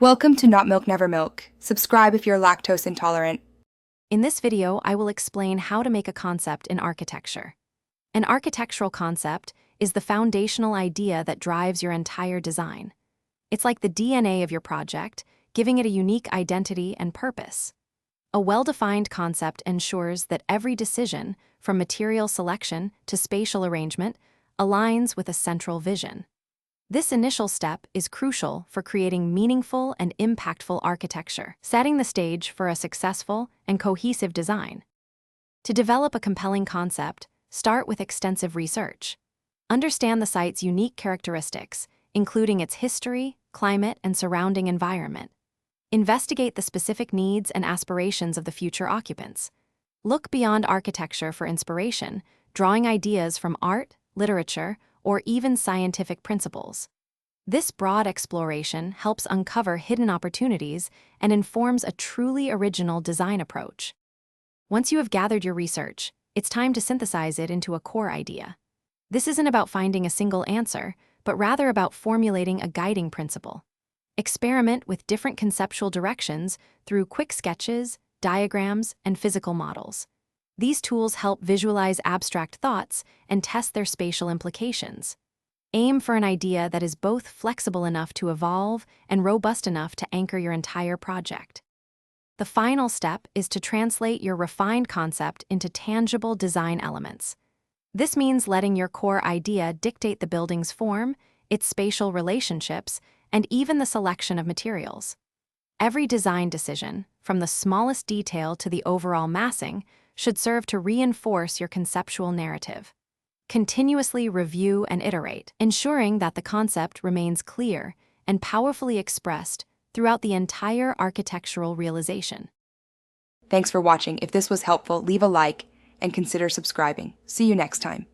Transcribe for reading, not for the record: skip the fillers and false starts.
Welcome to Not Milk Never Milk. Subscribe if you're lactose intolerant. In this video, I will explain how to make a concept in architecture. An architectural concept is the foundational idea that drives your entire design. It's like the DNA of your project, giving it a unique identity and purpose. A well-defined concept ensures that every decision, from material selection to spatial arrangement, aligns with a central vision. This initial step is crucial for creating meaningful and impactful architecture, setting the stage for a successful and cohesive design. To develop a compelling concept, start with extensive research. Understand the site's unique characteristics, including its history, climate, and surrounding environment. Investigate the specific needs and aspirations of the future occupants. Look beyond architecture for inspiration, drawing ideas from art, literature, or even scientific principles. This broad exploration helps uncover hidden opportunities and informs a truly original design approach. Once you have gathered your research, it's time to synthesize it into a core idea. This isn't about finding a single answer, but rather about formulating a guiding principle. Experiment with different conceptual directions through quick sketches, diagrams, and physical models. These tools help visualize abstract thoughts and test their spatial implications. Aim for an idea that is both flexible enough to evolve and robust enough to anchor your entire project. The final step is to translate your refined concept into tangible design elements. This means letting your core idea dictate the building's form, its spatial relationships, and even the selection of materials. Every design decision, from the smallest detail to the overall massing, should serve to reinforce your conceptual narrative. Continuously review and iterate, ensuring that the concept remains clear and powerfully expressed throughout the entire architectural realization. Thanks for watching. If this was helpful, leave a like and consider subscribing. See you next time.